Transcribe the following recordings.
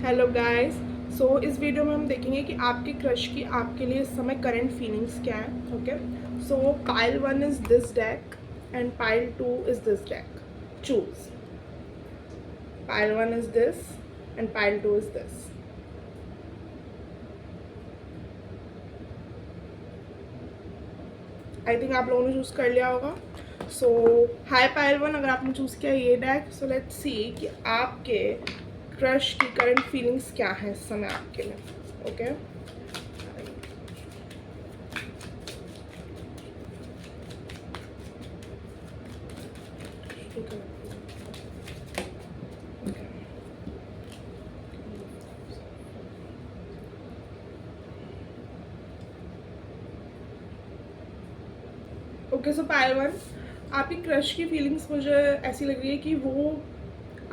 Hello guys. सो इस video में हम देखेंगे कि आपके क्रश की आपके लिए इस समय करंट फीलिंग्स क्या है। Okay, so pile 1 is this deck and pile 2 is this deck. Choose. Pile 1 is this and pile 2 is this. I think आप लोगों ने चूज़ कर लिया होगा। सो हाई पाइल 1, अगर आपने चूज़ किया ये डेक, सो लेट्स सी कि आपके क्रश की करंट फीलिंग्स क्या हैं इस समय आपके लिए। Okay, okay. सो पायल 1, आपकी क्रश की फीलिंग्स मुझे ऐसी लग रही है कि वो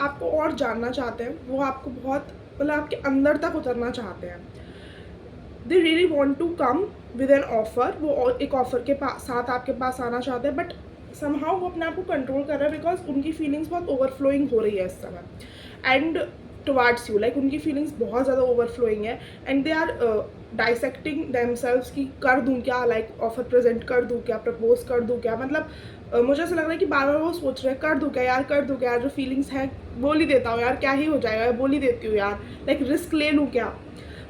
आपको और जानना चाहते हैं। वो आपको बहुत मतलब आपके अंदर तक उतरना चाहते हैं। They really want to come with an offer. वो एक ऑफर के साथ आपके पास आना चाहते हैं, बट समहाउ वो अपने आप को कंट्रोल कर रहे हैं बिकॉज उनकी फीलिंग्स बहुत ओवरफ्लोइंग हो रही है इस समय एंड टुवार्ड्स यू। लाइक उनकी फीलिंग्स बहुत ज़्यादा ओवरफ्लोइंग है and they are dissecting themselves कि कर दूँ क्या, लाइक ऑफर प्रेजेंट कर दूँ क्या, प्रपोज कर दूँ क्या। मतलब मुझे ऐसा लग रहा है कि बार बार वो सोच रहे हैं कर दूँ क्या यार, कर दूँ क्या यार, जो फीलिंग्स हैं बोल ही देता हूँ यार, क्या ही हो जाएगा, बोल ही देती हूँ यार, लाइक रिस्क ले लूँ क्या।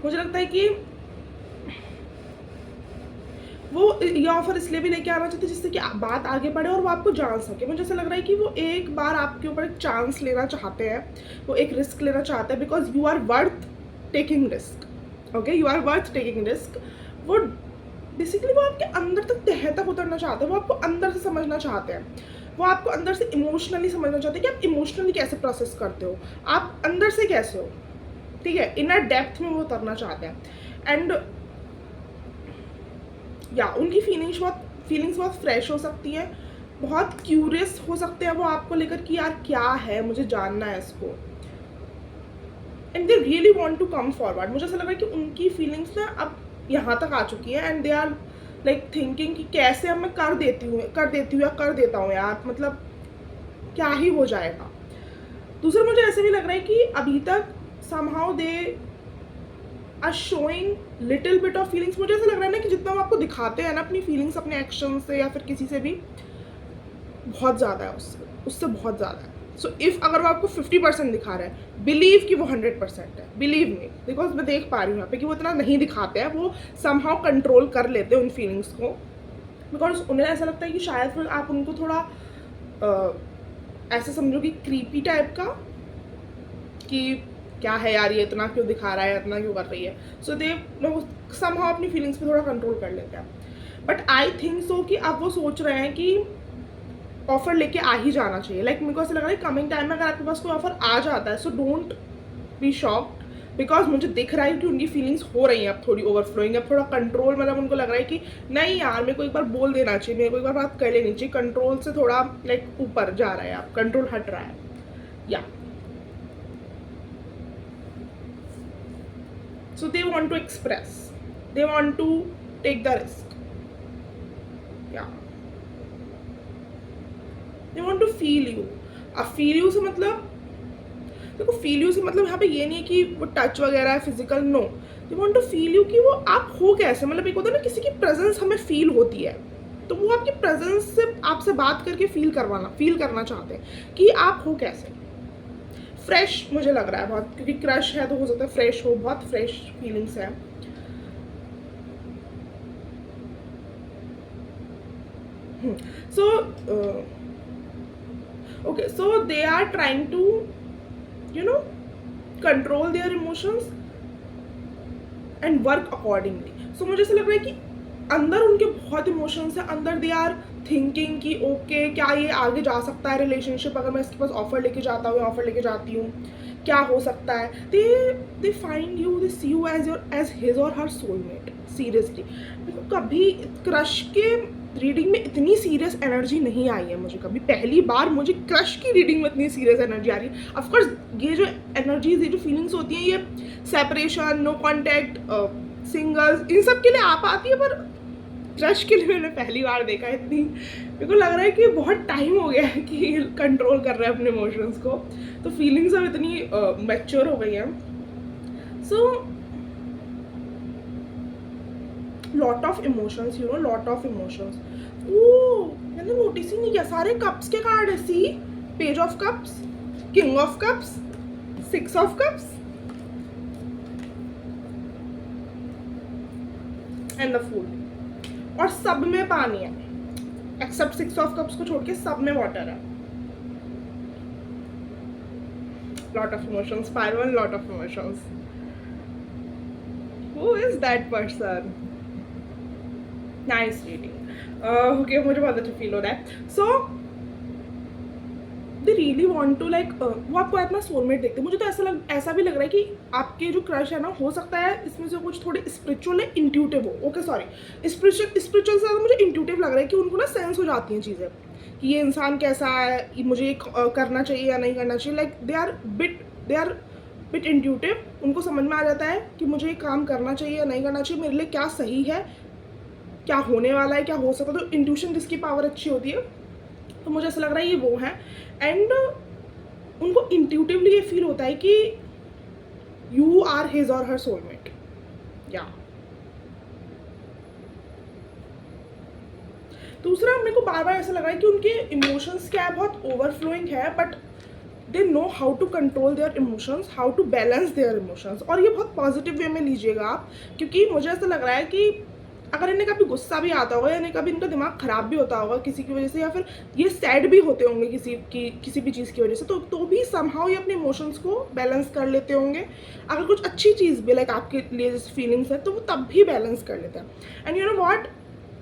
मुझे लगता है कि वो ये ऑफर इसलिए भी लेके आना चाहते हैं जिससे कि बात आगे बढ़े और वो आपको जान सके। मुझे ऐसा लग रहा है कि वो एक बार आपके ऊपर एक चांस लेना चाहते हैं, वो एक रिस्क लेना चाहते हैं because you are worth taking risk. Okay, you are worth taking risk. वो बेसिकली वो आपके अंदर तक तह तक उतरना चाहते हैं, वो आपको अंदर से समझना चाहते हैं, वो आपको अंदर से इमोशनली समझना चाहते हैं कि आप इमोशनली कैसे प्रोसेस करते हो, आप अंदर से कैसे हो। ठीक है, इनर डेप्थ में वो उतरना चाहते हैं एंड या उनकी फीलिंग्स बहुत फ्रेश हो सकती है, बहुत क्यूरियस हो सकते हैं वो आपको लेकर कि यार क्या है, मुझे जानना है इसको। And they really want to come forward. मुझे ऐसा लग रहा है कि उनकी फीलिंग्स ना अब यहाँ तक आ चुकी है and they are like thinking कि कैसे अब मैं कर देती हूँ या कर देता हूँ यार, मतलब क्या ही हो जाएगा। दूसरा मुझे ऐसे भी लग रहा है कि अभी तक somehow they are showing little bit of feelings. मुझे ऐसा लग रहा है ना कि जितना वो आपको दिखाते हैं ना अपनी फीलिंग्स अपने एक्शन से या फिर किसी से भी, बहुत ज़्यादा है उससे बहुत ज़्यादा है। सो इफ़ अगर वो आपको 50% दिखा रहा है, बिलीव कि वो 100% है, बिलीव मी, बिकॉज मैं देख पा रही हूँ यहाँ पे कि वो इतना नहीं दिखाते हैं, वो समहाउ कंट्रोल कर लेते हैं उन फीलिंग्स को बिकॉज उन्हें ऐसा लगता है कि शायद फिर आप उनको थोड़ा ऐसा समझो कि क्रीपी टाइप का, कि क्या है यार ये इतना क्यों दिखा रहा है, इतना क्यों कर रही है। सो दे समहाउ अपनी फीलिंग्स पे थोड़ा कंट्रोल कर लेते हैं। बट आई थिंक सो कि अब वो सोच रहे हैं कि ऑफर लेके आ ही जाना चाहिए। लाइक मेरे को ऐसा लग रहा है कमिंग टाइम में अगर आपके पास कोई ऑफर आ जाता है, so don't be shocked because मुझे दिख रहा है कि उनकी फीलिंग्स हो रही हैं अब थोड़ी ओवरफ्लोइंग, अब थोड़ा कंट्रोल, मतलब उनको लग रहा है कि नहीं यार मेरे को एक बार बोल देना चाहिए, मेरे को एक बार बात कर लेनी चाहिए। कंट्रोल से थोड़ा लाइक ऊपर जा रहा है, आप कंट्रोल हट रहा है या so they want to express, they want to take the risk, yeah, they want to feel you। अब feel you से मतलब देखो, feel you से मतलब यहाँ पे ये नहीं है कि वो टच वगैरह है physical, no, they want to feel you कि वो आप हो कैसे। मतलब एक होता है ना किसी की प्रेजेंस हमें फील होती है, तो वो आपकी प्रेजेंस से आपसे बात करके फील करना चाहते हैं कि आप हो कैसे। फ्रेश मुझे लग रहा है बहुत, क्योंकि क्रश है तो हो सकता है फ्रेश हो, बहुत फ्रेश फीलिंग्स है। So okay, so they are trying to control their emotions and work accordingly। so मुझे ऐसा लग रहा है कि अंदर उनके बहुत इमोशंस हैं, अंदर दे आर थिंकिंग कि ओके क्या ये आगे जा सकता है रिलेशनशिप, अगर मैं इसके पास ऑफर लेके जाता हूँ या ऑफर लेके जाती हूँ, क्या हो सकता है। They find you, they see you as his or her soulmate. Seriously कभी क्रश के रीडिंग में इतनी सीरियस एनर्जी नहीं आई है मुझे कभी, पहली बार मुझे क्रश की रीडिंग में इतनी सीरियस एनर्जी आ रही है। ऑफकोर्स ये जो एनर्जीज, ये जो फीलिंग्स होती हैं, ये सेपरेशन, नो कॉन्टैक्ट, सिंगल्स, इन सब के लिए आ पाती है, पर क्रश के लिए मैंने पहली बार देखा है इतनी। मेरे को लग रहा है कि बहुत टाइम हो गया है कि कंट्रोल कर रहे हैं अपने इमोशंस को, तो फीलिंग्स अब इतनी मैच्योर हो गई हैं। So lot of emotions, you know, lot of emotions. ओ, मैंने नोटिस ही नहीं किया, सारे कप्स के कार्ड है। See, page of cups, king of cups, six of cups and the fool. और सब में पानी है एक्सेप्ट सिक्स ऑफ कप्स को छोड़ के, सब में वाटर है। Lot of emotions, fire one, lot of emotions. Who is that person? Nice reading. Okay, मुझे बहुत अच्छा फील हो रहा है। So they really want to like, वो आपको अपना सोलमेट देखते हैं। मुझे तो ऐसा भी लग रहा है कि आपके जो क्रश है ना, हो सकता है इसमें से कुछ थोड़े स्पिरिचुअल है, इंट्यूटिव हो। ओके सॉरी, स्पिरिचुअल से ज़्यादा मुझे इंट्यूटिव लग रहा है कि उनको ना सेंस हो जाती हैं चीज़ें कि ये इंसान कैसा है, मुझे ये करना चाहिए या नहीं करना चाहिए। Like they are bit intuitive. उनको समझ में आ जाता है कि मुझे ये काम करना चाहिए या नहीं करना चाहिए, मेरे लिए क्या सही है, क्या होने वाला है, क्या हो सकता है। तो इंट्यूशन जिसकी पावर अच्छी होती है, तो मुझे ऐसा लग रहा है ये वो है। एंड उनको इंट्यूटिवली ये फील होता है कि you are his or her soulmate. या दूसरा, मेरे को बार बार ऐसा लग रहा है कि उनके इमोशंस क्या है, बहुत ओवरफ्लोइंग है, but they know how to control their emotions, how to balance their emotions. और ये बहुत पॉजिटिव वे में लीजिएगा आप, क्योंकि मुझे ऐसा लग रहा है कि अगर इन्हें कभी गुस्सा भी आता होगा या इन्हें कभी इनका दिमाग ख़राब भी होता होगा किसी की वजह से, या फिर ये सैड भी होते होंगे किसी भी चीज़ की वजह से, तो भी समहाउ ये अपने इमोशंस को बैलेंस कर लेते होंगे। अगर कुछ अच्छी चीज़ भी लाइक आपके लिए जैसे फीलिंग्स है, तो वो तब भी बैलेंस कर लेते हैं। And you know what,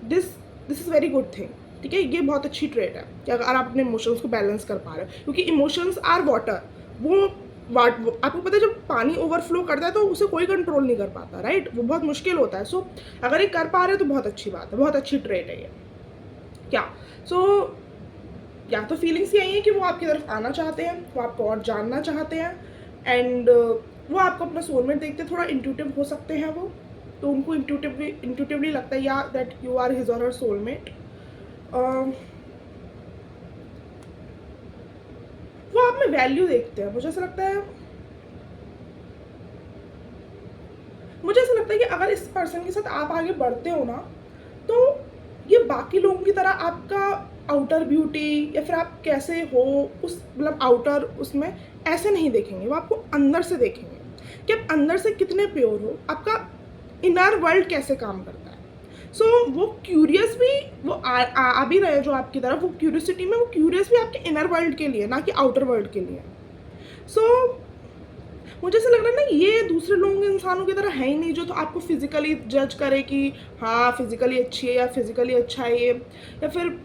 this is very good thing. ठीक है, ये बहुत अच्छी ट्रेट है कि अगर आप अपने इमोशंस को बैलेंस कर पा रहे हो, क्योंकि इमोशंस आर वाटर। वो आपको पता है जब पानी ओवरफ्लो करता है तो उसे कोई कंट्रोल नहीं कर पाता, राइट? वो बहुत मुश्किल होता है। सो अगर ये कर पा रहे हो तो बहुत अच्छी बात है, बहुत अच्छी ट्रेट है ये। क्या या तो फीलिंग्स यही है कि वो आपकी तरफ आना चाहते हैं, वो आपको और जानना चाहते हैं, एंड वो आपको अपना सोलमेट देखते थोड़ा इंट्यूटिव हो सकते हैं वो, तो उनको इंट्यूटिवली लगता है या that you are his or her soulmate. वो आप में वैल्यू देखते हैं। मुझे ऐसा लगता है कि अगर इस पर्सन के साथ आप आगे बढ़ते हो ना, तो ये बाकी लोगों की तरह आपका आउटर ब्यूटी या फिर आप कैसे हो उस मतलब आउटर उसमें ऐसे नहीं देखेंगे। वो आपको अंदर से देखेंगे कि आप अंदर से कितने प्योर हो, आपका इनर वर्ल्ड कैसे काम करता है। सो वो क्यूरियस भी, वो आ भी रहे जो आपकी तरफ, वो क्यूरियसिटी में वो क्यूरियस भी आपके इनर वर्ल्ड के लिए, ना कि आउटर वर्ल्ड के लिए। सो मुझे ऐसा लग रहा है ना, ये दूसरे लोगों के इंसानों की तरह है ही नहीं जो तो आपको फिजिकली जज करे कि हाँ फिजिकली अच्छी है या फिजिकली अच्छा है ये, या फिर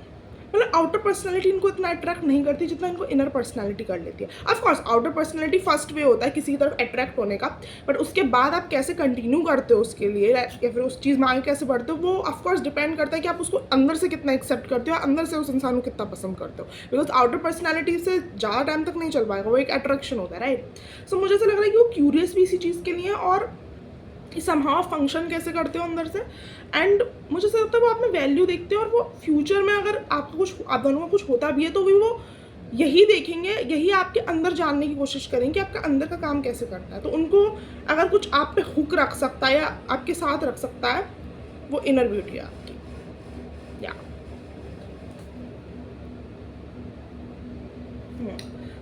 मतलब आउटर पर्सनैलिटी इनको इतना अट्रैक्ट नहीं करती जितना इनको इनर पर्सनैलिटी कर लेती है। Of course outer personality first way होता है किसी की तरफ अट्रैक्ट होने का, बट उसके बाद आप कैसे कंटिन्यू करते हो उसके लिए या फिर उस चीज़ में आगे कैसे बढ़ते हो, वो ऑफ कोर्स डिपेंड करता है कि आप उसको अंदर से कितना एक्सेप्ट करते हो, अंदर से उस इंसान को कितना पसंद करते हो। बिकॉज आउटर पर्सनैलिटी से ज़्यादा टाइम तक नहीं चल पाएगा, वो एक अट्रैक्शन होता है, राइट? सो मुझे ऐसा लग रहा है कि वो क्यूरियस भी इसी चीज़ के लिए, और समहाउ फंक्शन कैसे करते हो अंदर से। एंड मुझे ऐसा लगता है वो आप में वैल्यू देखते हैं, और वो फ्यूचर में अगर आपको कुछ, आप दोनों में कुछ होता भी है, तो भी वो यही देखेंगे, यही आपके अंदर जानने की कोशिश करेंगे कि आपका अंदर का काम कैसे करता है। तो उनको अगर कुछ आप पे हुक रख सकता है या आपके साथ रख सकता है, वो इनर ब्यूटी है आपकी। या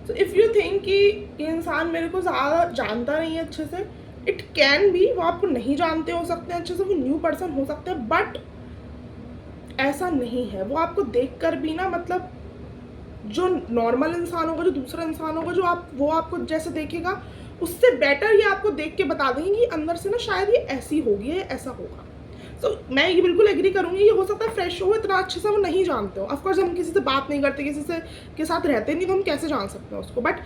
सो इफ़ यू थिंक कि ये इंसान मेरे को ज़्यादा जानता नहीं है अच्छे से, इट कैन बी, वो आपको नहीं जानते हो सकते हैं अच्छे से, वो न्यू पर्सन हो सकते हैं, बट ऐसा नहीं है। वो आपको देखकर भी ना, मतलब जो नॉर्मल इंसान होगा, जो दूसरा इंसान होगा, वो आपको जैसे देखेगा, उससे बेटर ये आपको देख के बता देंगे कि अंदर से ना शायद ये ऐसी होगी या ऐसा होगा। तो मैं ये बिल्कुल एग्री करूँगी, ये हो सकता है फ्रेश हो, इतना अच्छे से वो नहीं जानते हो। ऑफकोर्स हम किसी से बात नहीं करते, किसी से के साथ रहते नहीं, तो हम कैसे जान सकते हैं उसको, बट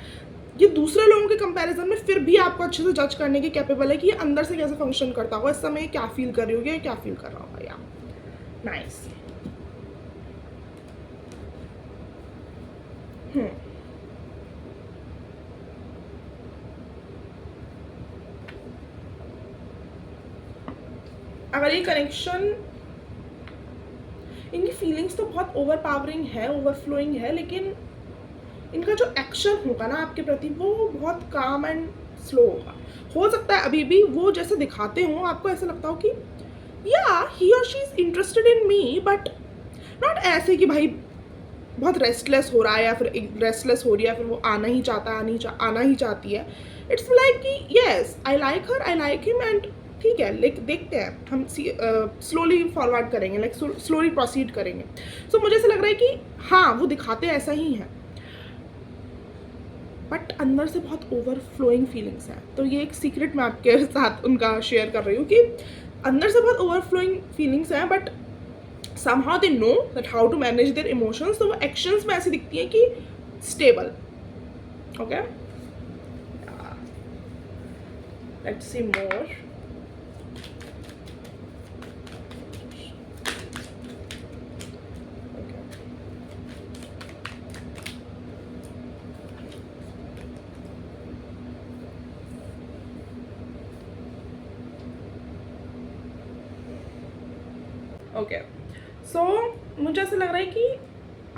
ये दूसरे लोगों के कंपैरिजन में फिर भी आपको अच्छे से जज करने की कैपेबल है कि ये अंदर से कैसे फंक्शन करता होगा, इस समय क्या फील कर रही होगी या क्या फील कर रहा होगा। या नाइस। अगर ये कनेक्शन, इनकी फीलिंग्स तो बहुत ओवर पावरिंग है, ओवरफ्लोइंग है, लेकिन इनका जो एक्शन होगा ना आपके प्रति, वो बहुत काम एंड स्लो होगा। हो सकता है अभी भी वो जैसे दिखाते हो आपको ऐसा लगता हो कि या ही और she is interested in me, but not ऐसे कि भाई बहुत रेस्टलेस हो रहा है या फिर रेस्टलेस हो रही है, फिर वो आना ही चाहता है, आना ही चाहती है। इट्स लाइक कि yes I like her, I like him, and ठीक है, लाइक देखते हैं हम स्लोली फॉरवर्ड करेंगे, लाइक स्लोली प्रोसीड करेंगे। सो मुझे ऐसा लग रहा है कि हाँ वो दिखाते ऐसा ही है, बट अंदर से बहुत ओवरफ्लोइंग फीलिंग्स हैं। तो ये एक सीक्रेट मैं आपके साथ उनका शेयर कर रही हूँ कि अंदर से बहुत ओवरफ्लोइंग फीलिंग्स हैं, but somehow they know that how to manage their emotions, तो वो actions में ऐसी दिखती हैं कि stable. Okay, let's see more. Okay, so मुझे ऐसा लग रहा है कि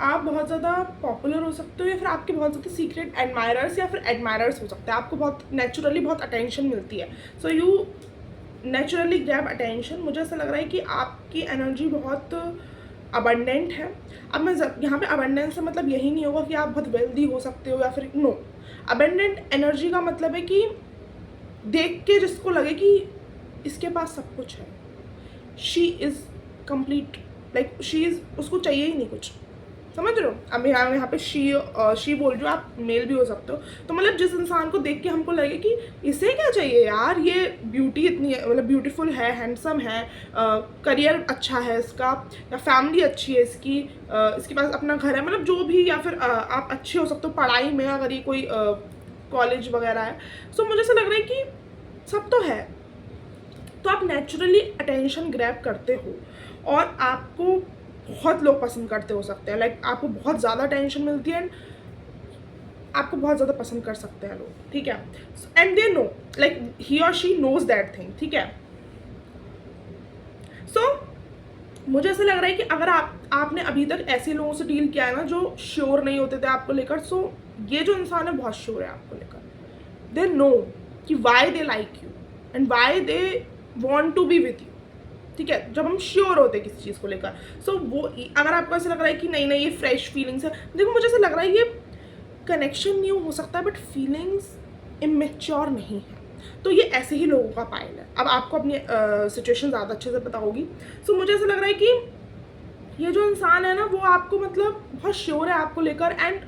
आप बहुत ज़्यादा पॉपुलर हो सकते हो, या फिर आपके बहुत ज़्यादा सीक्रेट एडमायरर्स या फिर एडमायरर्स हो सकते हैं। आपको बहुत नेचुरली बहुत अटेंशन मिलती है, so you naturally grab attention. मुझे ऐसा लग रहा है कि आपकी एनर्जी बहुत अबंडेंट है। अब मैं यहाँ पे अबंडेंस से मतलब यही नहीं होगा कि आप बहुत वेल्दी हो सकते हो या फिर नो। अबंडेंट एनर्जी का मतलब है कि देख के जिसको लगे कि इसके पास सब कुछ है, she is complete, like she is, उसको चाहिए ही नहीं कुछ, समझ रहे हो। अब यहाँ पे शी बोल रही हो, आप मेल भी हो सकते हो। तो मतलब जिस इंसान को देख के हमको लगे कि इसे क्या चाहिए यार, ये ब्यूटी इतनी मतलब ब्यूटीफुल है, हैंडसम है, करियर अच्छा है इसका, या फैमिली अच्छी है इसकी, इसके पास अपना घर है, मतलब जो भी, या फिर आप अच्छे हो सकते हो पढ़ाई में अगर ये कोई कॉलेज वगैरह है। सो मुझे ऐसा लग रहा है कि सब तो है, तो आप नेचुरली अटेंशन ग्रैब करते हो और आपको बहुत लोग पसंद करते हो सकते हैं, लाइक आपको बहुत ज़्यादा अटेंशन मिलती है, आपको बहुत ज़्यादा पसंद कर सकते हैं लोग, ठीक है। And they know, like he और शी नोज दैट थिंग, ठीक है। सो मुझे ऐसा लग रहा है कि अगर आपने अभी तक ऐसे लोगों से डील किया है ना जो श्योर नहीं होते थे आपको लेकर, सो ये जो इंसान है बहुत श्योर है आपको लेकर। दे नो कि why they like you and why they want to be with you, ठीक है। जब हम श्योर होते हैं किसी चीज़ को लेकर, सो वो अगर आपको ऐसा लग रहा है कि नहीं नहीं ये फ्रेश फीलिंग्स है, देखो मुझे ऐसा लग रहा है ये कनेक्शन न्यू हो सकता है, बट फीलिंग्स इमेच्योर नहीं है। तो ये ऐसे ही लोगों का पाइल है। अब आपको अपनी सिचुएशन ज़्यादा अच्छे से पता होगी। सो मुझे ऐसा लग रहा है कि ये जो इंसान है ना वो आपको मतलब बहुत श्योर है आपको लेकर, एंड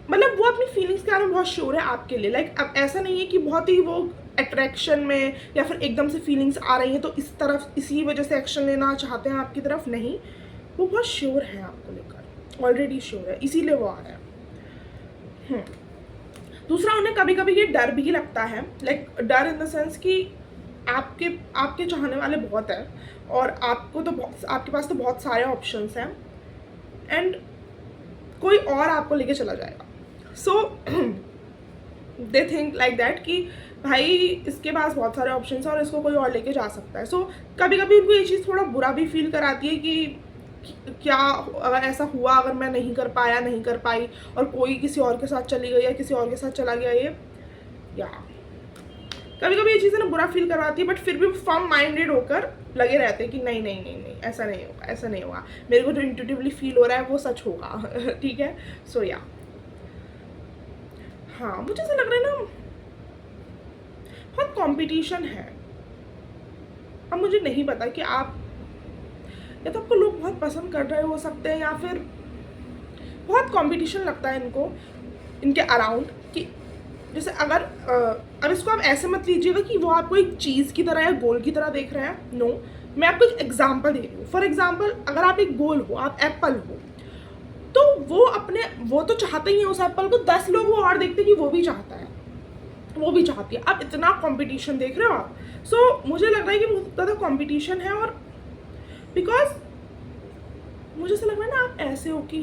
मतलब वो अपनी फीलिंग्स के बारे में बहुत श्योर है आपके लिए। लाइक अब ऐसा नहीं है कि बहुत ही वो अट्रैक्शन में या फिर एकदम से फीलिंग्स आ रही हैं तो इस तरफ इसी वजह से एक्शन लेना चाहते हैं आपकी तरफ, नहीं, वो बहुत श्योर है आपको लेकर, ऑलरेडी श्योर है, इसीलिए वो आ रहा है। दूसरा, उन्हें कभी कभी ये डर भी लगता है, लाइक डर इन द सेंस कि आपके चाहने वाले बहुत हैं और आपके पास तो बहुत सारे ऑप्शंस हैं, एंड कोई और आपको लेके चला जाएगा। सो दे थिंक लाइक दैट कि भाई इसके पास बहुत सारे ऑप्शंस हैं और इसको कोई और लेके जा सकता है। सो कभी कभी उनको ये चीज़ थोड़ा बुरा भी फील कराती है कि क्या अगर ऐसा हुआ, अगर मैं नहीं कर पाया, नहीं कर पाई और कोई किसी और के साथ चली गई या किसी और के साथ चला गया, ये या कभी कभी ये चीज़ें ना बुरा फील करवाती है, बट फिर भी फर्म माइंडेड होकर लगे रहते हैं कि नहीं नहीं नहीं नहीं ऐसा नहीं होगा, ऐसा नहीं होगा, मेरे को जो इंट्यूटिवली फील हो रहा है वो सच होगा, ठीक है। सो या हाँ, मुझे ऐसा लग रहा है ना बहुत कंपटीशन है। अब मुझे नहीं पता कि आप, या तो आपको लोग बहुत पसंद कर रहे हो सकते हैं, या फिर बहुत कंपटीशन लगता है इनको इनके अराउंड, कि जैसे अगर अब इसको आप ऐसे मत लीजिएगा कि वो आपको एक चीज़ की तरह या गोल की तरह देख रहे हैं। नो, मैं आपको एक एग्जांपल दे रही हूँ। फॉर एग्जांपल, अगर आप एक गोल हो, आप एप्पल हो, तो वो तो चाहते ही हैं उस एप्पल को, 10 लोग वो और देखते कि वो भी चाहता है, वो भी चाहती है। आप इतना कंपटीशन देख रहे हो आप। सो मुझे लग रहा है कि बहुत ज़्यादा कंपटीशन है, और बिकॉज मुझे ऐसा लग रहा है ना आप ऐसे हो कि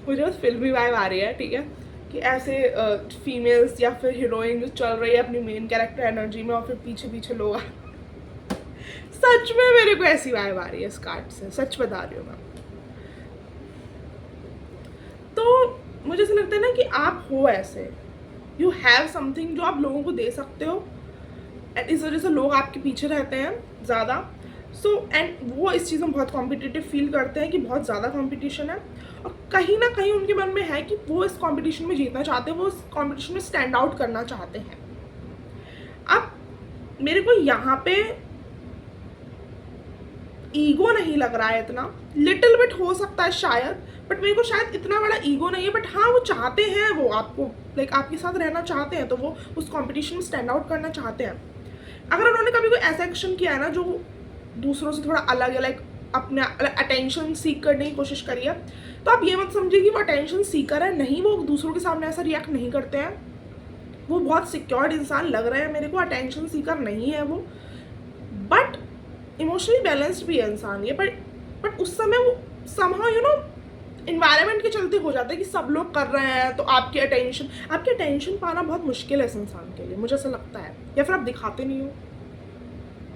मुझे बस फिल्मी वाइब आ रही है, ठीक है, कि ऐसे फीमेल्स या फिर हीरोइन जो चल रही है अपनी मेन कैरेक्टर एनर्जी में और फिर पीछे पीछे लोग सच में मेरे को ऐसी वाइब आ रही है इस कार्ड से, सच बता रही हूँ मैं। तो मुझे ऐसा लगता है ना कि आप हो ऐसे, यू हैव समथिंग जो आप लोगों को दे सकते हो, एंड इस वजह से लोग आपके पीछे रहते हैं ज़्यादा। सो एंड वो इस चीज़ में बहुत कॉम्पिटिटिव फील करते हैं कि बहुत ज़्यादा कॉम्पिटिशन है, और कहीं ना कहीं उनके मन में है कि वो इस कॉम्पिटिशन में जीतना चाहते हैं, वो इस कॉम्पिटिशन में स्टैंड आउट करना चाहते हैं। अब मेरे को यहाँ पे ईगो नहीं लग रहा है इतना, लिटिल बिट हो सकता है शायद, बट मेरे को शायद इतना बड़ा ईगो नहीं है। बट हाँ, वो चाहते हैं, वो आपको लाइक आपके साथ रहना चाहते हैं, तो वो उस कंपटीशन में स्टैंड आउट करना चाहते हैं। अगर उन्होंने कभी कोई ऐसा एक्शन किया है ना जो दूसरों से थोड़ा अलग है, लाइक अपने अटेंशन सीक करने की कोशिश करी है, तो आप ये मत समझिए कि वो अटेंशन सीकर है, नहीं, वो दूसरों के सामने ऐसा रिएक्ट नहीं करते हैं। वो बहुत सिक्योर्ड इंसान लग रहे हैं मेरे को, अटेंशन सीकर नहीं है वो, बट इमोशनली बैलेंस्ड भी है इंसान ये। बट उस समय वो समहाउ इन्वायरमेंट के चलते हो जाता है कि सब लोग कर रहे हैं, तो आपकी अटेंशन पाना बहुत मुश्किल है इस इंसान के लिए, मुझे ऐसा लगता है। या फिर आप दिखाते नहीं हो,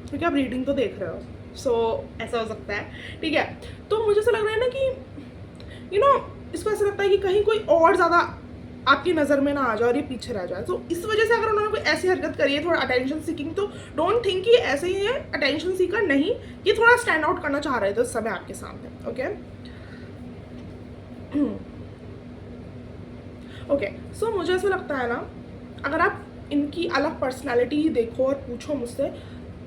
क्योंकि आप रीडिंग तो देख रहे हो, सो ऐसा हो सकता है, ठीक है। तो मुझे ऐसा लग रहा है ना कि इसको ऐसा लगता है कि कहीं कोई और ज़्यादा आपकी नज़र में ना आ जाए और ये पीछे रह जाए। तो इस वजह से अगर उन्होंने कोई ऐसी हरकत करी है थोड़ा अटेंशन सीकिंग, तो डोंट थिंक कि ऐसे ही है अटेंशन सीकर, नहीं, ये थोड़ा स्टैंड आउट करना चाह रहे थे उस समय आपके सामने। ओके, सो मुझे ऐसा लगता है ना, अगर आप इनकी अलग पर्सनैलिटी देखो और पूछो मुझसे,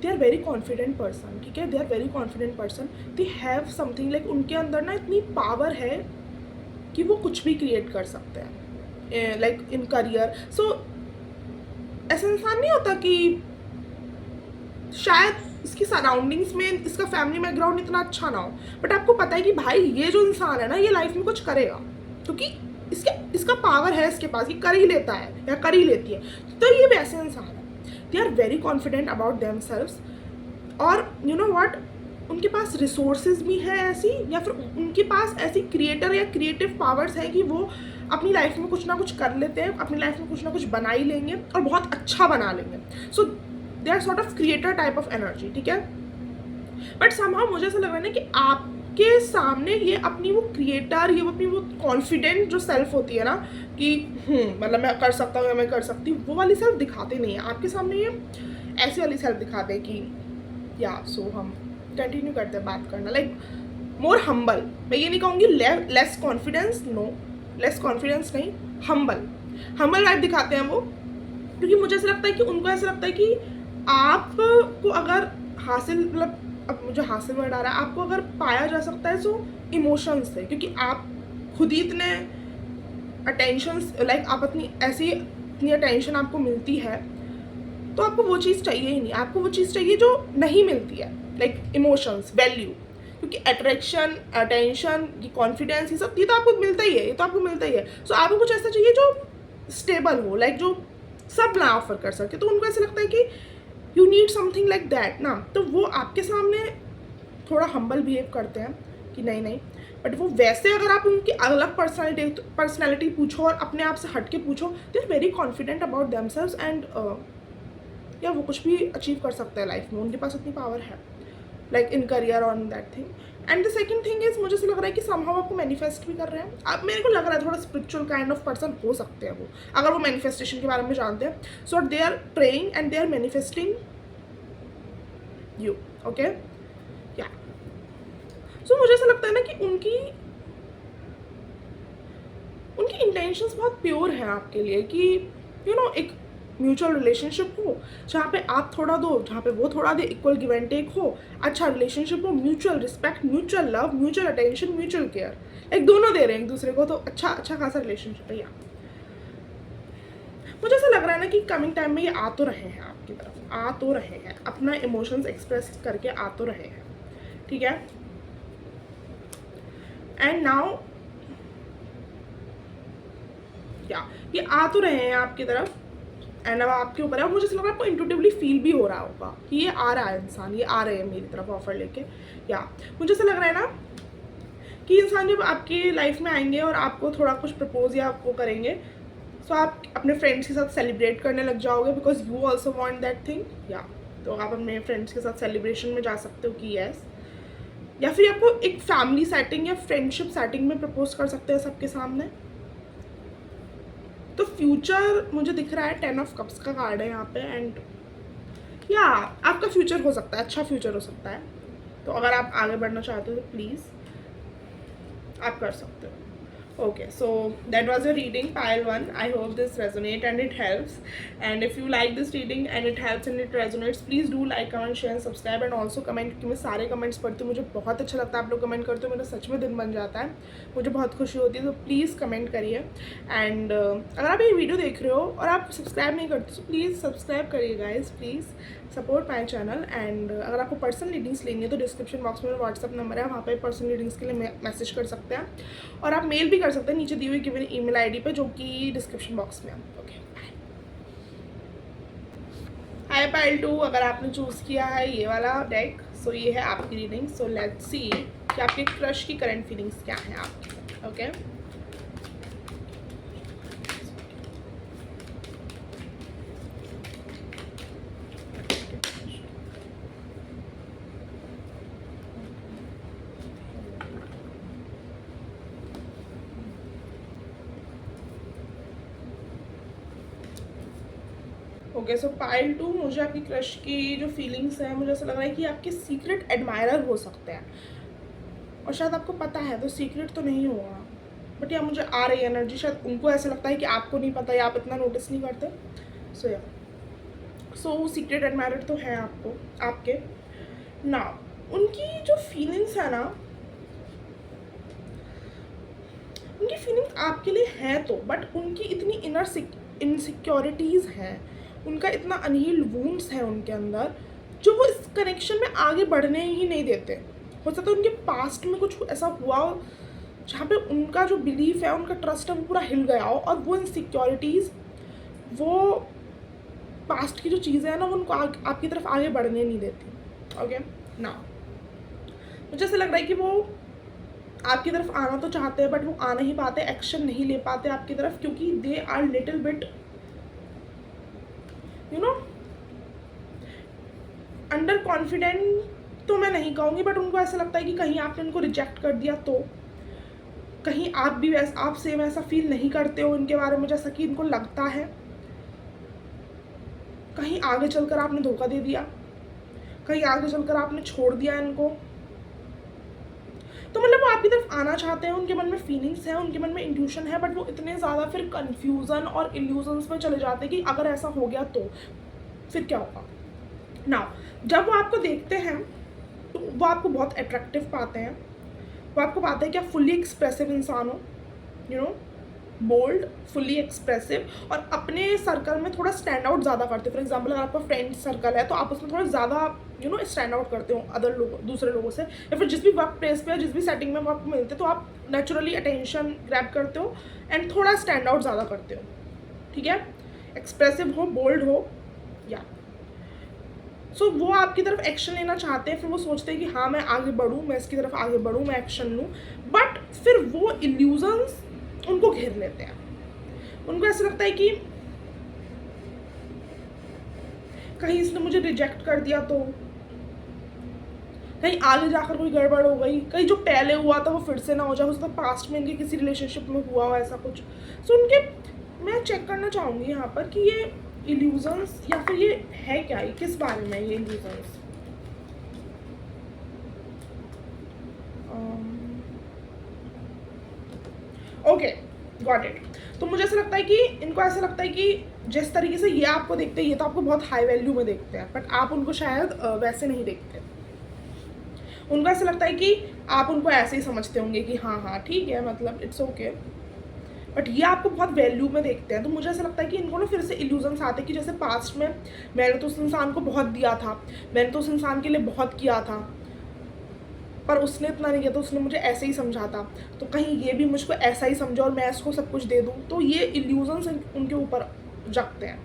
they are very confident person, ठीक है, they are very confident person, they have something like उनके अंदर ना इतनी पावर है कि वो कुछ भी क्रिएट कर सकते हैं, लाइक इन करियर। सो ऐसा इंसान नहीं होता कि शायद इसकी सराउंडिंग्स में इसका फैमिली बैकग्राउंड इतना अच्छा ना हो, बट आपको पता है कि भाई ये जो इंसान है ना, ये लाइफ में कुछ करेगा, क्योंकि इसका पावर है इसके पास, ये कर ही लेता है या कर ही लेती है। तो ये वैसे इंसान है, they are very confident about themselves, और यू नो व्हाट, उनके पास रिसोर्सेज भी हैं ऐसी, या फिर उनके पास ऐसी क्रिएटर या क्रिएटिव पावर्स हैं कि वो अपनी लाइफ में कुछ ना कुछ कर लेते हैं, अपनी लाइफ में कुछ ना कुछ बना ही लेंगे और बहुत अच्छा बना लेंगे। So they are sort of creator type of energy, ठीक है। बट समहाउ मुझे ऐसा लग रहा है ना कि आपके सामने ये अपनी वो क्रिएटर, ये अपनी वो कॉन्फिडेंट जो सेल्फ होती है ना, कि मतलब मैं कर सकता हूँ या मैं कर सकती हूँ, वो वाली सेल्फ दिखाते नहीं है आपके सामने, ये ऐसी वाली सेल्फ दिखाते हैं कि या सो हम कंटिन्यू करते हैं बात करना, लाइक मोर हम्बल। मैं ये नहीं कहूँगी less confidence, no, less confidence नहीं, हम्बल लाइफ दिखाते हैं वो, क्योंकि मुझे ऐसा लगता है कि उनको ऐसा लगता है कि आपको अगर हासिल, मतलब अब मुझे हासिल वर्ड आ रहा है, आपको अगर पाया जा सकता है सो इमोशंस से, क्योंकि आप खुद ही इतने अटेंशन, लाइक आप इतनी अटेंशन आपको मिलती है, तो आपको वो चीज़ चाहिए ही नहीं, आपको वो चीज़ चाहिए जो नहीं मिलती है, लाइक इमोशंस, वैल्यू, क्योंकि अट्रैक्शन, अटेंशन, ये कॉन्फिडेंस, ये सब ये तो आपको मिलता ही है, ये तो आपको मिलता ही है। सो आपको कुछ ऐसा चाहिए जो स्टेबल हो, लाइक जो सब ना ऑफर कर सके, तो उनको ऐसा लगता है कि you need something like that ना, तो वो आपके सामने थोड़ा हम्बल बिहेव करते हैं कि नहीं, बट वो वैसे अगर आप उनकी अलग पर्सनैलिटी पूछो और अपने आप से हट के पूछो, they are very confident about themselves, and या वो कुछ भी अचीव कर सकता है लाइफ में, उनके पास इतनी पावर है, like in career on that thing. And the second thing is, मुझे ऐसा लग रहा है कि समहाउ आपको मैनिफेस्ट भी कर रहे हैं। अब मेरे को लग रहा है थोड़ा स्पिरिचुअल काइंड ऑफ पर्सन हो सकते हैं वो, अगर वो मैनिफेस्टेशन के बारे में जानते हैं। So they are praying and they are manifesting you, okay, या सो मुझे ऐसा लगता है ना कि उनकी इंटेंशंस बहुत प्योर हैं आपके लिए, कि एक म्यूचुअल रिलेशनशिप हो जहाँ पे आप थोड़ा दो, जहाँ पे वो थोड़ा दे, इक्वल गिव एंड टेक हो, अच्छा रिलेशनशिप हो, mutual respect, mutual love, mutual attention, mutual care, एक दोनों दे रहे हैं एक दूसरे को, तो अच्छा खासा रिलेशनशिप है। या मुझे ऐसा लग रहा है ना कि कमिंग टाइम में ये आ तो रहे हैं आपकी तरफ, आ तो रहे हैं, अपना इमोशंस एक्सप्रेस करके आ तो रहे हैं, ठीक है। एंड नाउ ये आ तो रहे हैं आपकी तरफ, एंड अब आपके ऊपर है। मुझे ऐसा लग रहा है आपको इंट्यूटिवली फील भी हो रहा होगा कि ये आ रहा है इंसान, ये आ रहे हैं मेरी तरफ ऑफर लेके। या मुझे ऐसा लग रहा है ना कि इंसान जब आपकी लाइफ में आएंगे और आपको थोड़ा कुछ प्रपोज या वो करेंगे, सो आप अपने फ्रेंड्स के साथ सेलिब्रेट करने लग जाओगे, because you also want that thing. या तो आप अपने फ्रेंड्स के साथ सेलिब्रेशन में जा सकते हो कि येस, या फिर आपको एक फैमिली सेटिंग या फ्रेंडशिप सेटिंग में प्रपोज कर सकते हैं सबके सामने। तो फ्यूचर मुझे दिख रहा है, 10 ऑफ कप्स का कार्ड है यहाँ पे, एंड या आपका फ्यूचर हो सकता है, अच्छा फ्यूचर हो सकता है। तो अगर आप आगे बढ़ना चाहते हो तो प्लीज़ आप कर सकते हो। Okay, so that was your reading, pile 1. I hope this resonate and it helps. And if you like this reading and it helps and it resonates, please do like, comment, share and subscribe, and also comment, क्योंकि मैं सारे comments पढ़ती हूँ, मुझे बहुत अच्छा लगता है आप लोग कमेंट करते हो, मेरा सच में दिन बन जाता है, मुझे बहुत खुशी होती है। तो प्लीज़ कमेंट करिए। एंड अगर आप ये वीडियो देख रहे हो और आप सब्सक्राइब नहीं करते तो प्लीज़ सब्सक्राइब करिए guys, please support my channel. And अगर आपको पर्सनल रीडिंग्स लेनी है तो डिस्क्रिप्शन बॉक्स में व्हाट्सअप नंबर है, वहाँ पे पर्सनल रीडिंग्स के लिए मैसेज कर सकते हैं, और आप मेल भी कर सकते हैं नीचे दी हुई गिवन ईमेल आईडी पे, जो कि डिस्क्रिप्शन बॉक्स में है। ओके, हाय पाइल 2, अगर आपने चूज़ किया है ये वाला डेक, सो ये है आपकी रीडिंग। सो लेट्स सी कि आपके क्रश की करंट फीलिंग्स क्या हैं आपकी। ओके, ओके, सो पाइल 2, मुझे आपकी क्रश की जो फीलिंग्स हैं, मुझे ऐसा लग रहा है कि आपके सीक्रेट एडमायरर हो सकते हैं, और शायद आपको पता है तो सीक्रेट तो नहीं होगा, बट या मुझे आ रही एनर्जी, शायद उनको ऐसा लगता है कि आपको नहीं पता या आप इतना नोटिस नहीं करते। सो या सो सीक्रेट एडमायरर तो है आपको, आपके ना। उनकी जो फीलिंग्स है ना, उनकी फीलिंग्स आपके लिए है तो, बट उनकी इतनी इनर इनसिक्योरिटीज़ हैं, उनका इतना अनहील्ड वुंड्स है उनके अंदर, जो वो इस कनेक्शन में आगे बढ़ने ही नहीं देते। हो सकता है उनके पास्ट में कुछ ऐसा हुआ हो जहाँ पे उनका जो बिलीफ है, उनका ट्रस्ट है, वो पूरा हिल गया हो, और वो इनसिक्योरिटीज़, वो पास्ट की जो चीज़ें हैं ना, वो उनको आपकी तरफ आगे बढ़ने नहीं देती। ओके ना, मुझे ऐसा लग रहा है कि वो आपकी तरफ आना तो चाहते हैं, बट वो आ नहीं पाते, एक्शन नहीं ले पाते आपकी तरफ, क्योंकि they are little bit you know under confident, तो मैं नहीं कहूँगी, बट उनको ऐसा लगता है कि कहीं आपने उनको रिजेक्ट कर दिया तो, कहीं आप भी आप सेम ऐसा फील नहीं करते हो इनके बारे में जैसा कि इनको लगता है, कहीं आगे चलकर आपने धोखा दे दिया, कहीं आगे चलकर आपने छोड़ दिया इनको। तो मतलब वो आपकी तरफ आना चाहते हैं, उनके मन में फीलिंग्स हैं, उनके मन में इंट्यूशन है, बट वो इतने ज़्यादा फिर कन्फ्यूज़न और इल्यूजन्स में चले जाते हैं कि अगर ऐसा हो गया तो फिर क्या होगा ना। जब वो आपको देखते हैं तो वो आपको बहुत अट्रैक्टिव पाते हैं, वो आपको पाते हैं कि आप फुल्ली एक्सप्रेसिव इंसान हो, you know, bold, fully expressive, और अपने सर्कल में थोड़ा स्टैंड आउट ज़्यादा करते हो। फॉर एग्जांपल अगर आपका फ्रेंड सर्कल है तो आप उसमें थोड़ा ज़्यादा यू नो स्टैंड आउट करते हो अदर लोगों, दूसरे लोगों से, या फिर जिस भी वर्क प्लेस पे या जिस भी सेटिंग में आपको मिलते तो आप नेचुरली अटेंशन ग्रैब करते हो एंड थोड़ा स्टैंड आउट ज़्यादा करते हो। ठीक है, एक्सप्रेसिव हो, बोल्ड हो, या सो वो आपकी तरफ एक्शन लेना चाहते हैं, फिर वो सोचते हैं कि हाँ मैं आगे बढ़ूँ, मैं इसकी तरफ आगे बढ़ूँ, मैं एक्शन लूँ, बट फिर वो इल्यूजन्स उनको घेर लेते हैं। उनको ऐसा लगता है कि कहीं इसने मुझे रिजेक्ट कर दिया तो, कहीं आगे जाकर कोई गड़बड़ हो गई, कहीं जो पहले हुआ था वो फिर से ना हो जाए, हो सकता है पास्ट में इनके किसी रिलेशनशिप में हुआ हो ऐसा कुछ। सो उनके, मैं चेक करना चाहूँगी यहाँ पर कि ये इल्यूजन्स या फिर ये है क्या, ये किस बारे में ये इल्यूजन्स। Okay, got it. तो मुझे ऐसा लगता है कि इनको ऐसा लगता है कि जिस तरीके से ये आपको देखते हैं, ये तो आपको बहुत हाई वैल्यू में देखते हैं, बट आप उनको शायद वैसे नहीं देखते। उनको ऐसा लगता है कि आप उनको ऐसे ही समझते होंगे कि हाँ हाँ ठीक है, मतलब इट्स ओके, बट ये आपको बहुत वैल्यू में देखते हैं। तो मुझे ऐसा लगता है कि इनको ना फिर से इल्यूजन्स आते हैं कि जैसे पास्ट में मैंने तो उस इंसान को बहुत दिया था, मैंने तो उस इंसान के लिए बहुत किया था, पर उसने इतना नहीं किया, तो उसने मुझे ऐसे ही समझा था, तो कहीं ये भी मुझको ऐसा ही समझा और मैं इसको सब कुछ दे दूँ। तो ये इल्यूजन्स उनके ऊपर जगते हैं,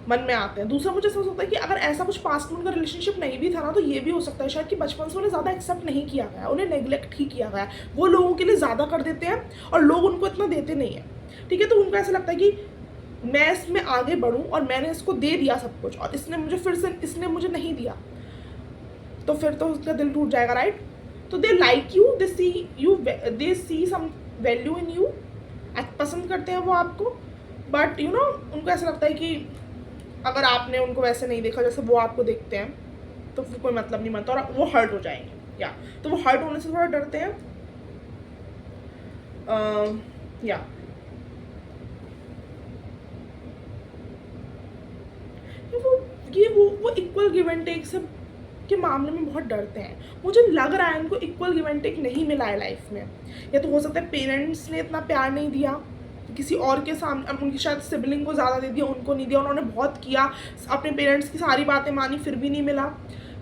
मन में आते हैं। दूसरा मुझे समझ सकता है कि अगर ऐसा कुछ पास्ट में उनका रिलेशनशिप नहीं भी था ना, तो ये भी हो सकता है शायद कि बचपन से उन्हें ज़्यादा एक्सेप्ट नहीं किया गया, उन्हें नेग्लेक्ट ही किया गया। वो लोगों के लिए ज़्यादा कर देते हैं और लोग उनको इतना देते नहीं हैं। ठीक है, तो उनको ऐसा लगता है कि मैं इसमें आगे बढ़ूँ और मैंने इसको दे दिया सब कुछ, और इसने मुझे फिर से इसने मुझे नहीं दिया, तो फिर तो उसका दिल टूट जाएगा, राइट। तो they like you, they see some value in you, पसंद करते हैं वो आपको, बट यू नो उनको ऐसा लगता है कि अगर आपने उनको वैसे नहीं देखा जैसे वो आपको देखते हैं तो फिर कोई मतलब नहीं बनता और वो हर्ट हो जाएंगे, या तो वो हर्ट होने से थोड़ा डरते हैं। या वो इक्वल गिव एंड टेक से के मामले में बहुत डरते हैं। मुझे लग रहा है उनको इक्वल गिव एंड टेक नहीं मिला है लाइफ में, या तो हो सकता है पेरेंट्स ने इतना प्यार नहीं दिया, किसी और के सामने उनकी शायद सिबलिंग को ज़्यादा दे दिया, उनको नहीं दिया, उन्होंने बहुत किया, अपने पेरेंट्स की सारी बातें मानी फिर भी नहीं मिला।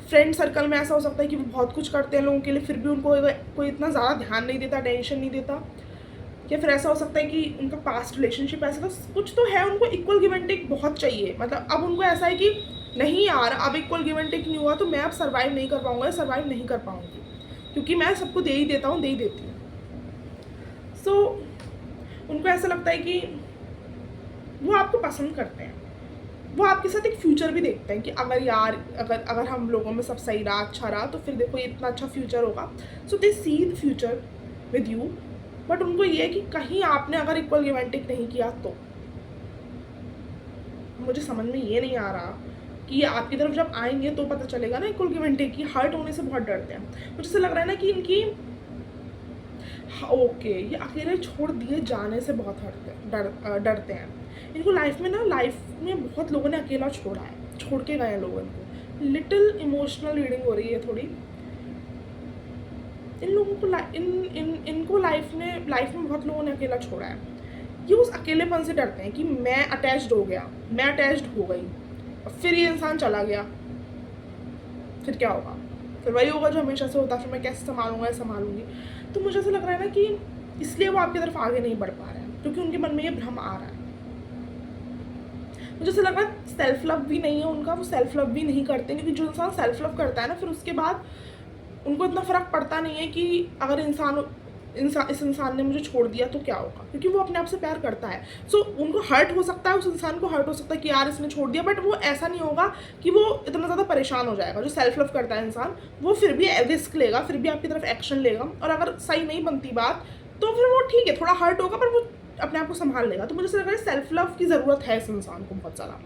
फ्रेंड सर्कल में ऐसा हो सकता है कि वो बहुत कुछ करते हैं लोगों के लिए फिर भी उनको कोई इतना ज़्यादा ध्यान नहीं देता, टेंशन नहीं देता। या फिर ऐसा हो सकता है कि उनका पास्ट रिलेशनशिप ऐसा था, कुछ तो है, उनको इक्वल गिव एंड टेक बहुत चाहिए। मतलब अब उनको ऐसा है कि नहीं यार अब इक्वल गिव एंड टेक नहीं हुआ तो मैं अब सर्वाइव नहीं कर पाऊँगा, सर्वाइव नहीं कर पाऊँगी, क्योंकि मैं सबको दे ही देता हूँ, दे ही देती हूँ। सो उनको ऐसा लगता है कि वो आपको पसंद करते हैं, वो आपके साथ एक फ्यूचर भी देखते हैं कि अगर यार अगर हम लोगों में सब सही रहा, अच्छा रहा, तो फिर देखो ये इतना अच्छा फ्यूचर होगा। So they see the future with you. But उनको ये है कि कहीं आपने अगर इक्वल गिव एंड टेक नहीं किया तो मुझे समझ में ये नहीं आ रहा कि ये आपकी तरफ जब आएंगे तो पता चलेगा ना इक्वल गिव एंड टेक की। हर्ट होने से बहुत डरते हैं। मुझे ऐसा लग रहा है ना कि इनकी ओके ये अकेले छोड़ दिए जाने से बहुत डरते हैं। इनको लाइफ में बहुत लोगों ने अकेला छोड़ा है, छोड़ के गए हैं लोगों को। लिटिल इमोशनल रीडिंग हो रही है थोड़ी। इन लोगों को इनको लाइफ में बहुत लोगों ने अकेला छोड़ा है। ये उस अकेलेपन से डरते हैं कि मैं अटैच्ड हो गया, मैं अटैच्ड हो गई और फिर ये इंसान चला गया, फिर क्या होगा? फिर वही होगा जो हमेशा से होता, फिर मैं कैसे संभालूंगा या संभालूंगी। तो मुझे ऐसा लग रहा है ना कि इसलिए वो आपकी तरफ आगे नहीं बढ़ पा रहे हैं, क्योंकि उनके मन में ये भ्रम आ रहा है। मुझे ऐसा लग रहा है सेल्फ लव भी नहीं है उनका, वो सेल्फ लव भी नहीं करते, क्योंकि जो इंसान सेल्फ लव करता है ना फिर उसके बाद उनको इतना फ़र्क पड़ता नहीं है कि अगर इस इंसान ने मुझे छोड़ दिया तो क्या होगा, क्योंकि वो अपने आप से प्यार करता है। सो उनको हर्ट हो सकता है, उस इंसान को हर्ट हो सकता है कि यार इसने छोड़ दिया, बट वो ऐसा नहीं होगा कि वो इतना ज़्यादा परेशान हो जाएगा। जो सेल्फ लव करता है इंसान वो फिर भी रिस्क लेगा, फिर भी आपकी तरफ एक्शन लेगा, और अगर सही नहीं बनती बात तो फिर वो ठीक है थोड़ा हर्ट होगा पर वो अपने आप को संभाल लेगा। तो मुझे ऐसा लग रहा है सेल्फ लव की ज़रूरत है इस इंसान को बहुत ज़्यादा।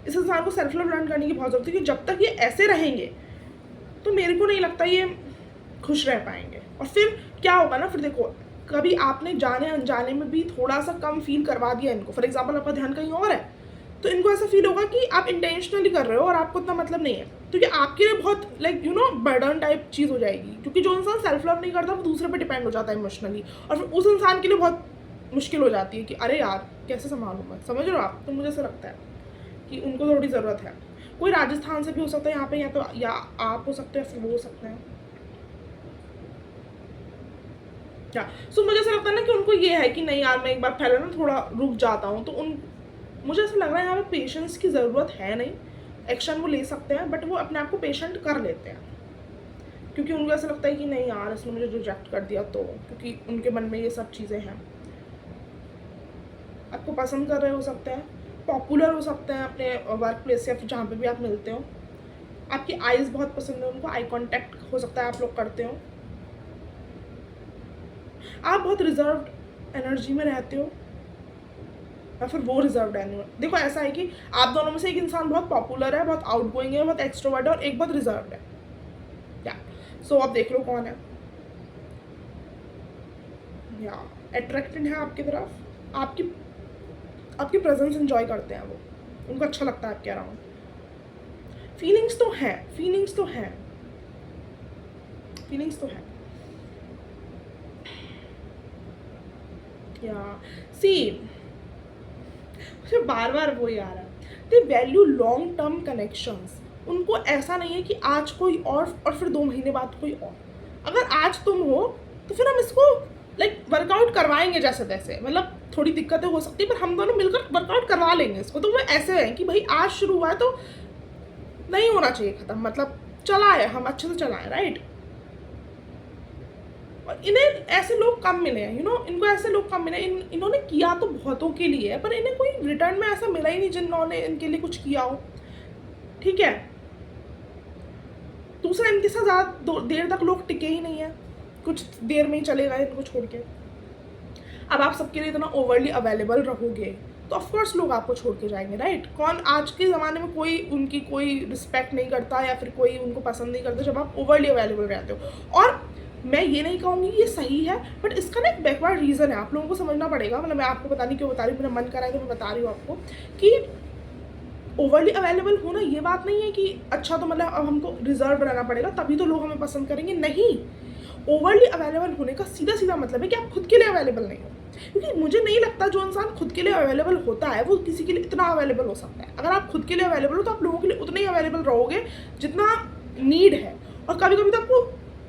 इस इंसान को सेल्फ लव लर्न करने की बहुत ज़रूरत है, क्योंकि जब तक ये ऐसे रहेंगे तो मेरे को नहीं लगता ये खुश रह पाएंगे। और फिर क्या होगा ना, फिर देखो कभी आपने जाने अनजाने में भी थोड़ा सा कम फील करवा दिया इनको, फॉर एग्जाम्पल आपका ध्यान कहीं और है तो इनको ऐसा फील होगा कि आप इंटेंशनली कर रहे हो और आपको इतना मतलब नहीं है, क्योंकि आपके लिए बहुत बर्डन टाइप चीज़ हो जाएगी। क्योंकि जो इंसान सेल्फ लव नहीं करता वो दूसरे पे डिपेंड हो जाता है इमोशनली, और फिर उस इंसान के लिए बहुत मुश्किल हो जाती है कि अरे यार कैसे संभालूँ मैं, समझ रहे हो आप? तो मुझे ऐसा लगता है कि उनको थोड़ी ज़रूरत है। कोई राजस्थान से भी हो सकता है यहाँ पे, या आप हो सकते हैं, फिर वो हो सकते हैं। क्या सो मुझे ऐसा लगता है ना कि उनको ये है कि नहीं यार मैं एक बार पहले ना थोड़ा रुक जाता हूँ। तो मुझे ऐसा लग रहा है यहाँ पे पेशेंस की ज़रूरत है नहीं, एक्शन वो ले सकते हैं बट वो अपने आप को पेशेंट कर लेते हैं, क्योंकि उनको ऐसा लगता है कि नहीं यार इसने मुझे रिजेक्ट कर दिया, तो क्योंकि उनके मन में ये सब चीज़ें हैं। आपको पसंद कर रहे हो सकते हैं, पॉपुलर हो सकते हैं अपने वर्क प्लेस या फिर जहाँ पे भी आप मिलते हो। आपकी आइज़ बहुत पसंद है उनको, आई कॉन्टैक्ट हो सकता है आप लोग करते हो। आप बहुत रिजर्व्ड एनर्जी में रहते हो या फिर वो रिजर्व्ड एनर्जी। देखो ऐसा है कि आप दोनों में से एक इंसान बहुत पॉपुलर है, बहुत आउटगोइंग है, बहुत एक्सट्रोवर्ट है, और एक बहुत रिजर्व्ड है। या सो आप देख लो कौन है। या अट्रैक्टेड है आपकी तरफ, आपकी प्रेजेंस एंजॉय करते हैं वो, उनको अच्छा लगता है आपके अराउंड। फीलिंग्स तो है, फीलिंग्स तो है। या सी मुझे बार बार वो याद आ रहा है, they value long term connections. उनको ऐसा नहीं है कि आज कोई और फिर 2 महीने बाद कोई और। अगर आज तुम हो तो फिर हम इसको वर्कआउट करवाएंगे जैसे तैसे, मतलब थोड़ी दिक्कतें हो सकती है पर हम दोनों मिलकर वर्कआउट करवा लेंगे इसको। तो वो ऐसे है कि भाई आज शुरू हुआ है तो नहीं होना चाहिए ख़त्म, मतलब चला है, हम अच्छे से चलाएं, राइट। और इन्हें ऐसे लोग कम मिले हैं, इनको ऐसे लोग कम मिले। इन्होंने किया तो बहुतों के लिए है पर इन्हें कोई रिटर्न में ऐसा मिला ही नहीं जिन्होंने इनके लिए कुछ किया हो, ठीक है। दूसरा, इनके साथ ज़्यादा देर तक लोग टिके ही नहीं है, कुछ देर में ही चले गए इनको छोड़ के। अब आप सबके लिए इतना ओवरली अवेलेबल रहोगे तो ऑफकोर्स लोग आपको छोड़ के जाएंगे, राइट। कौन आज के ज़माने में कोई उनकी कोई रिस्पेक्ट नहीं करता या फिर कोई उनको पसंद नहीं करता जब आप ओवरली अवेलेबल रहते हो। और मैं ये नहीं कहूँगी ये सही है, बट इसका ना एक बैकवर्ड रीज़न है, आप लोगों को समझना पड़ेगा। मतलब मैं आपको पता नहीं क्यों बता रही हूँ, मेरा मन कर रहा है तो मैं बता रही हूँ आपको कि ओवरली अवेलेबल होना ये बात नहीं है कि अच्छा तो मतलब अब हमको रिजर्व रहना पड़ेगा तभी तो लोग हमें पसंद करेंगे, नहीं। ओवरली अवेलेबल होने का सीधा सीधा मतलब है कि आप खुद के लिए अवेलेबल नहीं हो। क्योंकि मुझे नहीं लगता जो इंसान खुद के लिए अवेलेबल होता है वो किसी के लिए इतना अवेलेबल हो सकता है। अगर आप खुद के लिए अवेलेबल हो तो आप लोगों के लिए उतने ही अवेलेबल रहोगे जितना नीड है। और कभी कभी तो आपको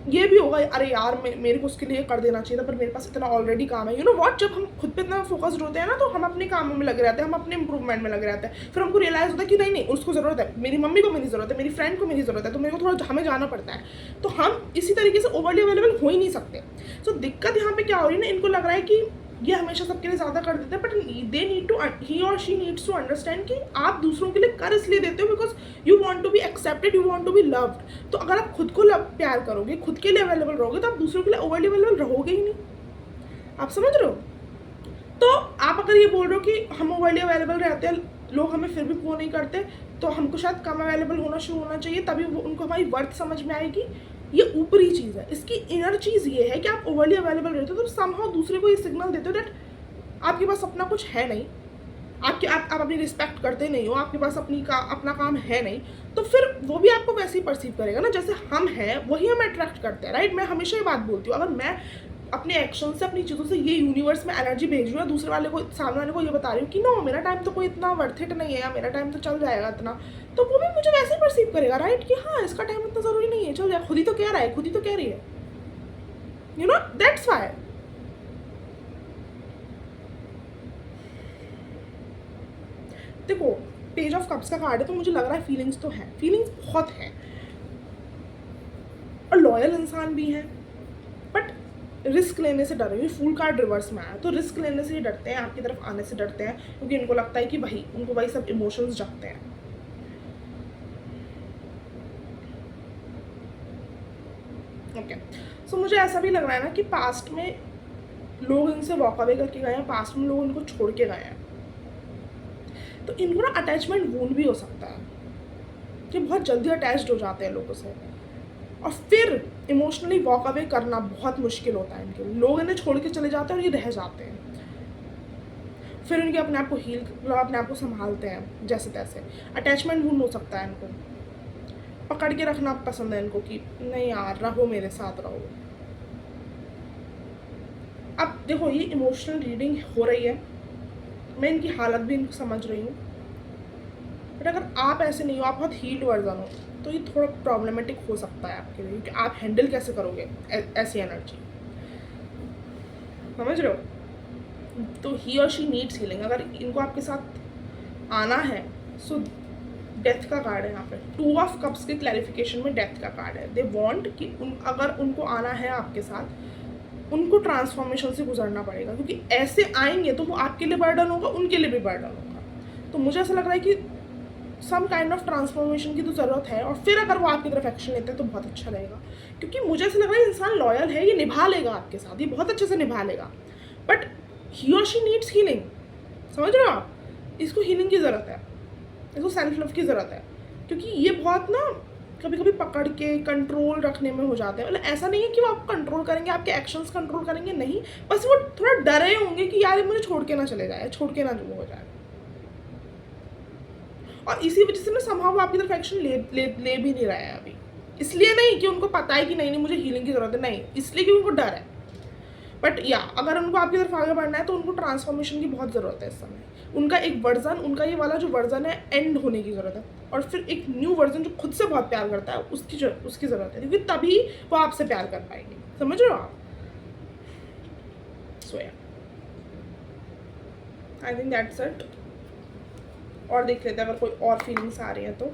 ये भी होगा, अरे यार मेरे को उसके लिए कर देना चाहिए था पर मेरे पास इतना ऑलरेडी काम है। यू नो व्हाट, जब हम खुद पे इतना फोकस्ड होते हैं ना तो हम अपने कामों में लगे रहते हैं, हम अपने इंप्रूवमेंट में लगे रहते हैं। फिर हमको रियलाइज होता है कि नहीं नहीं उसको ज़रूरत है, मेरी मम्मी को मेरी ज़रूरत है, मेरी फ्रेंड को मेरी ज़रूरत है, तो मेरे को थोड़ा हमें जाना पड़ता है। तो हम इसी तरीके से ओवरली अवेलेबल हो ही नहीं सकते। सो दिक्कत यहाँ पे क्या हो रही है ना, इनको लग रहा है कि ये हमेशा सबके लिए ज़्यादा कर देते हैं, बट दे नीड टू, ही और शी नीड्स टू अंडरस्टैंड कि आप दूसरों के लिए कर इसलिए देते हो because you want to be accepted, you want to be loved. तो अगर आप खुद को प्यार करोगे, खुद के लिए अवेलेबल रहोगे, तो आप दूसरों के लिए ओवरली अवेलेबल रहोगे ही नहीं। आप समझ रहे हो? तो आप अगर ये बोल रहे हो कि हम ओवरली अवेलेबल रहते हैं, लोग हमें फिर भी वो नहीं करते, तो हमको शायद कम अवेलेबल होना शुरू होना चाहिए, तभी उनको हमारी वर्थ समझ में आएगी। ये ऊपरी चीज़ है। इसकी इनर चीज़ ये है कि आप ओवरली अवेलेबल रहते हो तो समहाउ दूसरे को ये सिग्नल देते हो दैट आपके पास अपना कुछ है नहीं, आप अपनी रिस्पेक्ट करते नहीं हो, आपके पास अपना काम है नहीं, तो फिर वो भी आपको वैसे ही परसीव करेगा ना जैसे हम हैं, वही हम अट्रैक्ट करते हैं, राइट। मैं हमेशा ये बात बोलती हूँ, अगर मैं अपने एक्शन से, अपनी चीज़ों से ये यूनिवर्स में एनर्जी भेज रही हूँ, दूसरे वाले को, सामने वाले को ये बता रही हूँ कि नो मेरा टाइम तो कोई इतना वर्थ इट नहीं है, या मेरा टाइम तो चल जाएगा इतना, तो वो भी मुझे वैसे ही परसीव करेगा, राइट, कि हाँ इसका टाइम इतना ज़रूरी नहीं है, चल जाए, खुद ही तो कह रहा है, खुद ही तो कह रही है, यू नो दैट्स वाई। देखो पेज ऑफ कप्स का कार्ड है तो मुझे लग रहा है फीलिंग्स तो हैं, फीलिंग्स बहुत हैं, और लॉयल इंसान भी हैं, बट रिस्क लेने से डर रही हूँ। फूल कार्ड रिवर्स में आया, तो रिस्क लेने से ही डरते हैं, आपकी तरफ आने से डरते हैं, क्योंकि इनको लगता है कि भाई उनको वही सब इमोशंस जगते हैं। ओके, सो मुझे ऐसा भी लग रहा है ना कि पास्ट में लोग इनसे वॉक अवे करके गए हैं, पास्ट में लोग इनको छोड़ के गए हैं, तो इनको ना अटैचमेंट वूंड भी हो सकता है कि बहुत जल्दी अटैच्ड हो जाते हैं लोगों से, और फिर इमोशनली वॉक अवे करना बहुत मुश्किल होता है इनके लिए। लोग इन्हें छोड़ के चले जाते हैं और ये रह जाते हैं, फिर इनके अपने आप को हील, मतलब अपने आप को संभालते हैं जैसे तैसे। अटैचमेंट वूंड हो सकता है इनको, पकड़ के रखना पसंद है इनको कि नहीं यार रहो मेरे साथ रहो। अब देखो ये इमोशनल रीडिंग हो रही है, मैं इनकी हालत भी इनको समझ रही हूँ, बट अगर आप ऐसे नहीं हो, आप बहुत हील्ड वर्जन हो, तो ये थोड़ा प्रॉब्लमेटिक हो सकता है आपके लिए, क्योंकि आप हैंडल कैसे करोगे ऐसी एनर्जी, समझ रहे हो। तो ही और शी नीड्स हीलिंग। अगर इनको आपके साथ आना है, सो डेथ का कार्ड है यहाँ पे, 2 ऑफ कप्स के क्लैरिफिकेशन में डेथ का कार्ड है। दे वांट कि अगर उनको आना है आपके साथ, उनको ट्रांसफॉर्मेशन से गुजरना पड़ेगा, क्योंकि ऐसे आएंगे तो वो आपके लिए बर्डन होगा, उनके लिए भी बर्डन होगा। तो मुझे ऐसा लग रहा है कि सम काइंड ऑफ ट्रांसफॉर्मेशन की तो ज़रूरत है, और फिर अगर वो आपकी तरफ एक्शन लेते हैं तो बहुत अच्छा रहेगा, क्योंकि मुझे ऐसा लग रहा है इंसान लॉयल है, ये निभा लेगा आपके साथ, ये बहुत अच्छे से निभा लेगा, बट ही और शी नीड्स हीलिंग। समझ रहे हो आप, इसको हीलिंग की ज़रूरत है, इसको सेल्फ लव की ज़रूरत है, क्योंकि ये बहुत ना कभी कभी पकड़ के कंट्रोल रखने में हो जाते हैं। मतलब ऐसा नहीं है कि वो आपको कंट्रोल करेंगे, आपके एक्शंस कंट्रोल करेंगे, नहीं, बस वो थोड़ा डरे होंगे कि यार मुझे छोड़ के ना चले जाए, छोड़ के ना जो हो जाए, और इसी वजह से ना समहाउ आपकी तरफ एक्शन ले भी नहीं रहा है अभी। इसलिए नहीं कि उनको पता है कि नहीं मुझे हीलिंग की ज़रूरत है, नहीं, इसलिए कि उनको डर है। बट या अगर उनको आपकी तरफ आगे बढ़ना है तो उनको ट्रांसफॉर्मेशन की बहुत ज़रूरत है इस समय। उनका एक वर्जन, उनका ये वाला जो वर्जन है, एंड होने की ज़रूरत है, और फिर एक न्यू वर्जन जो खुद से बहुत प्यार करता है उसकी ज़रूरत है, क्योंकि तभी वो आपसे प्यार कर पाएंगे। समझ रहे हो आप? सो या आई थिंक दैट्स इट। और देख लेते हैं अगर कोई और फीलिंग्स आ रही हैं तो।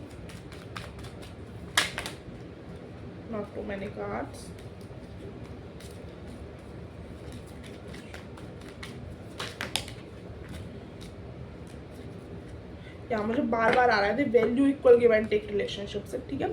Not too many cards. या मुझे बार बार आ रहा है, they value equal give and take relationship से, ठीक है।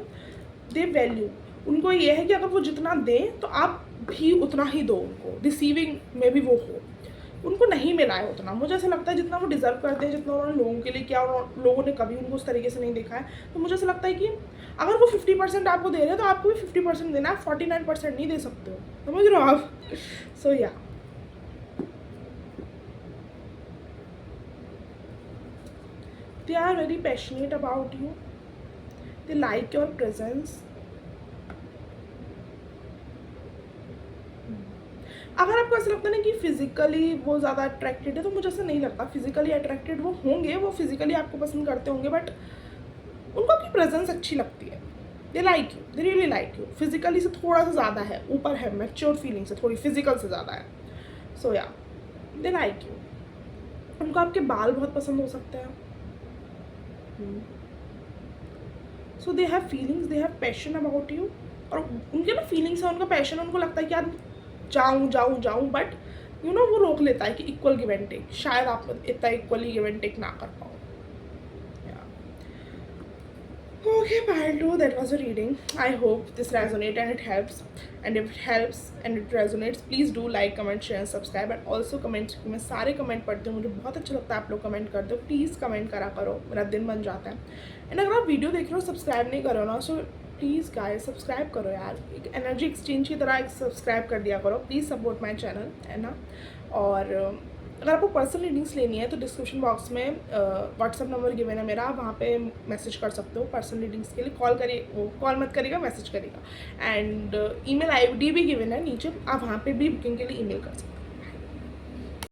दे वैल्यू, उनको ये है कि अगर वो जितना दें तो आप भी उतना ही दो उनको, रिसीविंग में भी वो हो। उनको नहीं मिला है उतना। मुझे ऐसा लगता है जितना वो डिज़र्व करते हैं, जितना उन्होंने लोगों के लिए किया और लोगों ने कभी उनको उस तरीके से नहीं देखा है, तो मुझे ऐसा लगता है कि अगर वो 50% आपको दे रहे हैं तो आपको भी 50% देना है, 49% नहीं दे सकते हो, समझ रहे हो आप? सो या they are very passionate about you, they like your presence। अगर आपको ऐसा लगता है ना कि फिजिकली वो ज़्यादा अट्रैक्टेड है, तो मुझे ऐसा नहीं लगता। फिजिकली अट्रैक्टेड वो होंगे, वो फिजिकली आपको पसंद करते होंगे, बट उनको आपकी प्रेजेंस अच्छी लगती है। दे like you, they really like you. Physically से थोड़ा सा ज़्यादा है, ऊपर है, मैच्योर फीलिंग से थोड़ी फिजिकल से ज़्यादा है। सो या दे लाइक यू। उनको आपके बाल बहुत पसंद हो सकते हैं। So they have feelings, they have passion about you. और उनके ना फीलिंग्स है, उनका पैशन है, उनको लगता है कि यार जाऊँ जाऊँ जाऊँ, बट यू नो वो रोक लेता है कि इक्वल गिव एंड टेक। शायद आप इतना इक्वली गिव एंड टेक ना कर पाओ। Okay, pile 2, that was a reading. I hope this resonates and it helps. And if it helps and it resonates, please do like, comment, share, and subscribe. And also comment, मैं सारे comment पढ़ती हूँ, मुझे बहुत अच्छा लगता है आप लोग कमेंट करते हो। प्लीज़ कमेंट करा करो, मेरा दिन बन जाता है। एंड अगर आप वीडियो देख रहे हो सब्सक्राइब नहीं करो ना, सो प्लीज़ गाइस सब्सक्राइब करो यार। एक एनर्जी एक्सचेंज की तरह एक सब्सक्राइब कर दिया करो। प्लीज़ सपोर्ट माई चैनल, है ना। और अगर आपको पर्सनल रीडिंग्स लेनी है तो डिस्क्रिप्शन बॉक्स में व्हाट्सअप नंबर गिवन है मेरा, वहाँ पे मैसेज कर सकते हो। पर्सनल रीडिंग्स के लिए कॉल करिए, वो कॉल मत करिएगा, मैसेज करिएगा। एंड ईमेल आईडी भी गिवन है नीचे, आप वहाँ पे भी बुकिंग के लिए ईमेल कर सकते हो।